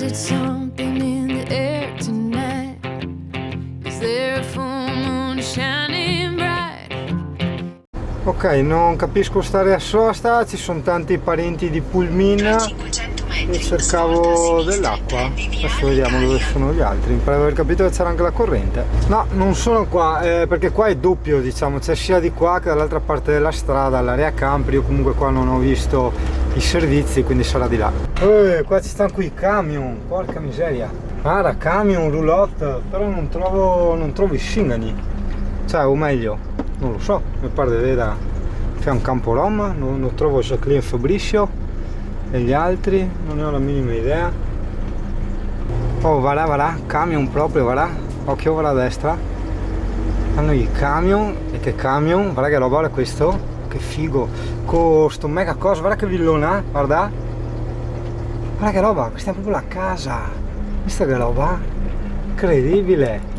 Is it something in the air tonight? Is there a full moon shining bright? Ok, non capisco stare a sosta, ci sono tanti parenti di Pulmin e cercavo dell'acqua. Adesso vediamo dove sono gli altri. Mi pare di aver capito che c'era anche la corrente. No, non sono qua, perché qua è doppio, diciamo, c'è sia di qua che dall'altra parte della strada, l'area camper. Io comunque qua non ho visto i servizi, quindi sarà di là. Qua ci stanno qui i camion, porca miseria. Guarda, camion, roulotte, però non trovo i singani. Cioè, o meglio, non lo so, mi pare di vedere c'è un campo rom, non trovo Jacqueline Fabricio e gli altri, non ne ho la minima idea. Oh, va là, camion proprio, va là, occhio, va là a destra. Hanno i camion, e che camion, guarda che roba, guarda questo, che figo, con sto mega cosa, guarda che villona, guarda che roba, questa è proprio la casa, questa che roba, incredibile.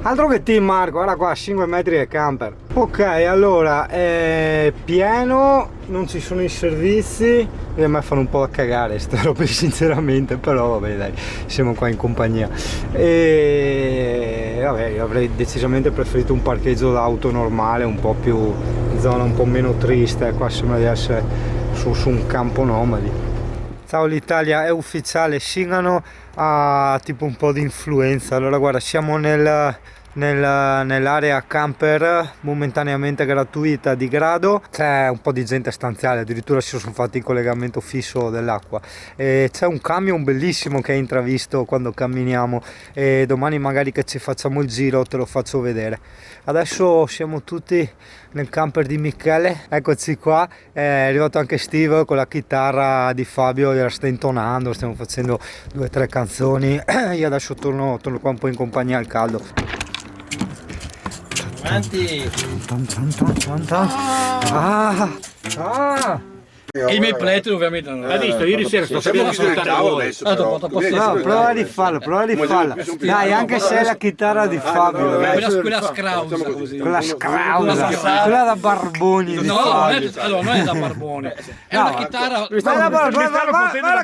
Altro che team Marco, guarda qua, 5 metri di camper. Ok, allora, è pieno, non ci sono i servizi e a me fanno un po' a cagare ste robe sinceramente, però vabbè dai, siamo qua in compagnia. E vabbè, io avrei decisamente preferito un parcheggio d'auto normale, un po' più, zona un po' meno triste, qua sembra di essere su un campo nomadi. Ciao, l'Italia è ufficiale, Singano ha tipo un po' di influenza. Allora guarda, siamo nell'area camper momentaneamente gratuita di Grado, c'è un po' di gente stanziale, addirittura si sono fatti il collegamento fisso dell'acqua e c'è un camion bellissimo che hai intravisto quando camminiamo e domani magari che ci facciamo il giro te lo faccio vedere. Adesso siamo tutti nel camper di Michele, eccoci qua, è arrivato anche Steve con la chitarra di Fabio, gliela sta intonando, stiamo facendo 2 o 3 canzoni. Io adesso torno qua un po' in compagnia al caldo. Avanti. E i miei pletti ovviamente non Hai visto, ieri sera sto sempre a salutare voi. No, prova a rifarlo. Dai, anche se è la chitarra di Fabio. Quella scrausa così. Quella scrausa, quella da barboni di Fabio. Allora non è da barbone, è una chitarra. Guarda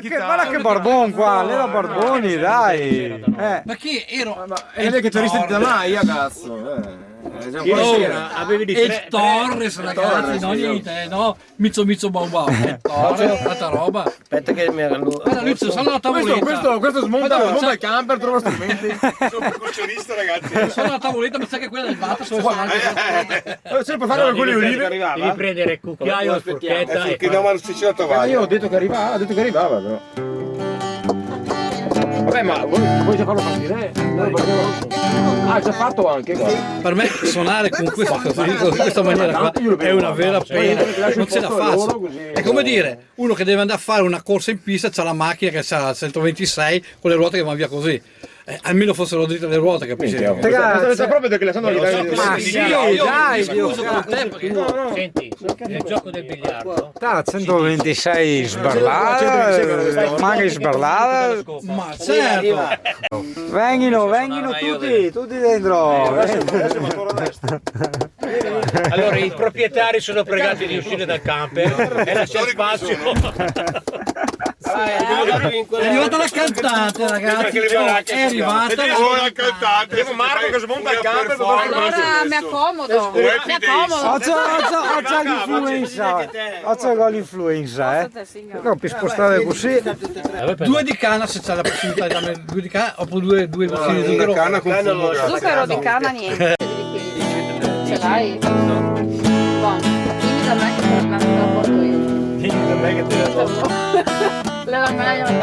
che barbon qua, lei da barboni, dai. Perché ero. E lei che terrorista da Maia, cazzo. Avevi di e Torres, ragazzi, no niente, no? Mizzo bau bau. Torres, tanta roba. Aspetta che mi Guarda, Lucio, sono alla tavoletta. Questo smonta il camper, trova strumenti. Sono percussionista, ragazzi. Sono alla tavoletta, ma sai che quella del vatto sono Sempre fare per quelli olive. Devi prendere il cucchiaio, la forchetta e che no, ma non si la tovaglia. Io ho detto che arrivava, però. Vabbè, ma vuoi già farlo partire? Ah, già fatto anche. Per me suonare con questa maniera qua è una vera pena, non ce la faccio. È come dire, uno che deve andare a fare una corsa in pista, c'ha la macchina che ha il 126 con le ruote che vanno via così. Almeno fossero dritte le ruote, capisci? Ragazzi, proprio perché la sanno ma sì, dai, scuso con te perché senti, nel gioco del biliardo 126 sberlata, magari sberlata. ma certo, Venghino tutti dentro. allora i proprietari sono pregati di uscire dal camper e lasciare spazio. è arrivata la cantante, ragazzi, è arrivata la cantante. Devo Marco che smonta il camper. Allora mi accomodo. Ho l'influenza, no, per spostare così. 2 di canna se c'è la possibilità di darmi 2 di canna oppure 2 bustine di zucchero. Canna con fumo. Zucchero di canna niente. Ce l'hai? No. Dimmi da me che te la porto io. Dimmi da me che te la porto.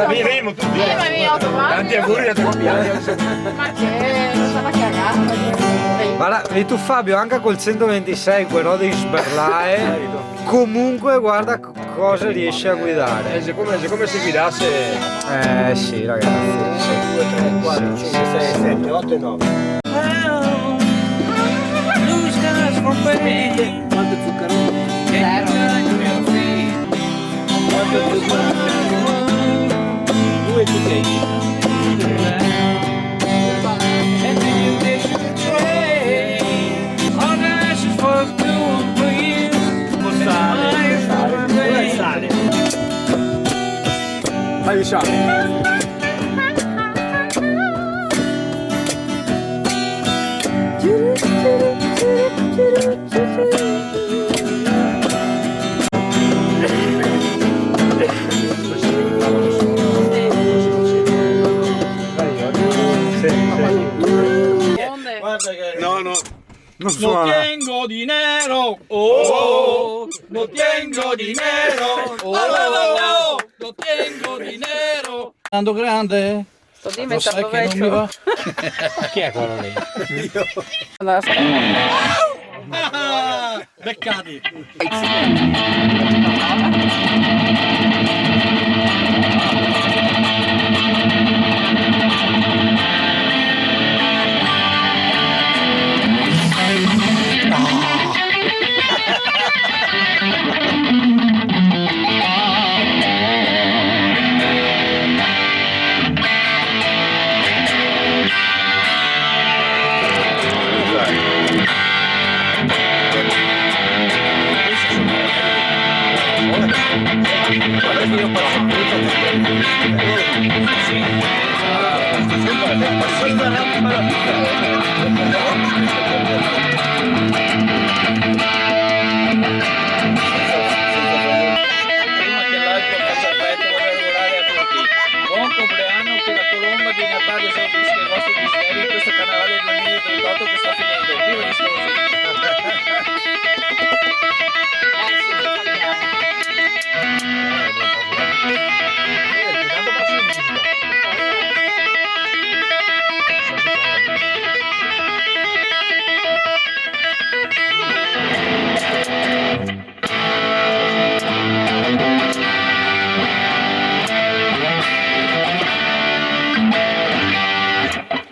Vivremo tutti. Ma io tanti auguri a tutti. Ma che non sarà cagata. Guarda, vedi tu Fabio, anche col 126 quello di sberlae, comunque guarda cosa riesce a guidare. È come se guidasse. Sì ragazzi. 2, 3, 4, 5, 6, 7, 8 e 9. Quanto zucchero? 0. 2 zuccheri. Fai il sale. cosa Lo suona? tengo dinero, oh, lo tengo dinero, oh, lo tengo dinero. Andando grande, Sto lo sai diventando che non mi va. vecchio. Chi è quello lì? Ah, beccati. Buon compleanno, che la colomba di Natale esaudisca i vostri desideri in questo carnevale 2038 che sta finendo. Viva gli sposi!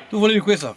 Tu volevi questa?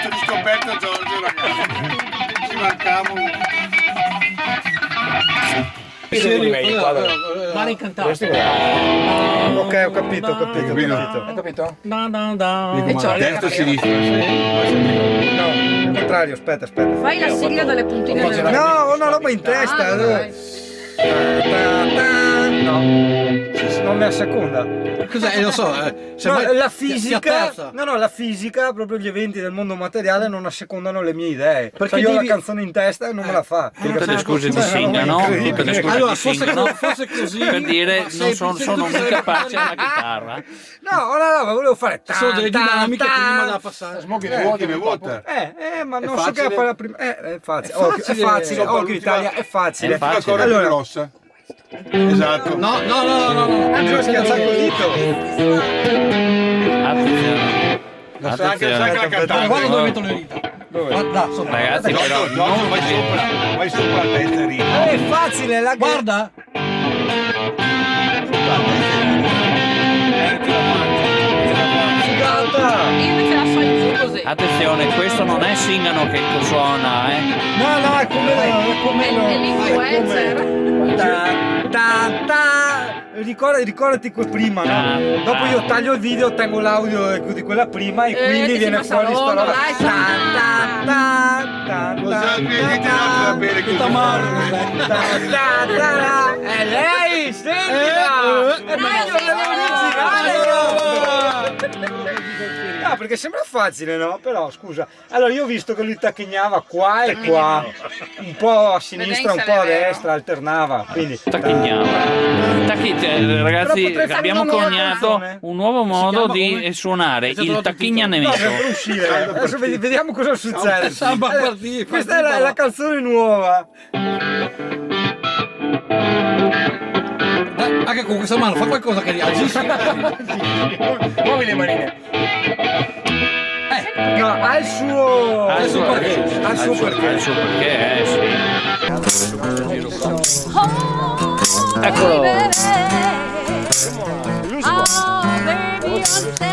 Riscoperto Giorgio, ragazzi. Ci mancavo. Mare incantato. Ok, ho capito. Hai capito? E c'ho Destra e sinistra. No, il contrario, aspetta. Fai la sigla dalle puntine nella No, ho una roba in testa. Ah, dai. No, non è a seconda. Cos'è? Non so, se No, vai- la si fisica, apprezza. la fisica, proprio gli eventi del mondo materiale non assecondano le mie idee. Perché Cioè io ho devi- la canzone in testa e non me la fa. Tutte le scuse di Singano, tutte le scuse Allora, di Singano fosse così, per dire ma sei- non sei sono tutte le incapace alla parti- chitarra. No, una roba, volevo fare Ci sono delle dinamiche prima da passare. Ultime volte. ma È non so facile. che fare la prima. È facile. È facile. È facile. Sopra Occhio l'ultima- Italia, è facile. È facile. La corda Allora- più grossa. Esatto. No. Andrea schiaccia col dito. Attenzione. Sa anche la Attenzione. cantante. Guarda dove mettono le dita. Guarda, sopra. Ragazzi, però Giorgio, vai sopra la testa e ridi. È facile, la Guarda. figata. Io invece la so in giù così. attenzione, questo non è Singano che suona, No, è come È l'influencer. Ricordati quel prima, no? Dopo io taglio il video, tengo l'audio di quella prima e quindi che si viene passa fuori sta l'onda, roba. dai, Cosa mi va bene così? È lei, sentila! È meglio dell'originale! perché sembra facile, no? Però scusa. Allora io ho visto che lui tacchignava qua e qua, un po' a sinistra, un po' a destra, alternava. Quindi Tacchignava. Ragazzi, Però potrei fare abbiamo una nuova coniato canzone. un nuovo modo chiama di come? suonare il no, tacchignamento. per uscire. Adesso vediamo cosa succede. Samba Allora, partì, questa è la canzone nuova. Anche con questa mano fa qualcosa che reagisce. Muovi le manine. No, ha il suo. Ha il suo perché. Ha il suo perché. Ha il suo perché, sì. Oh, Eccolo. baby. Oh, baby, understand.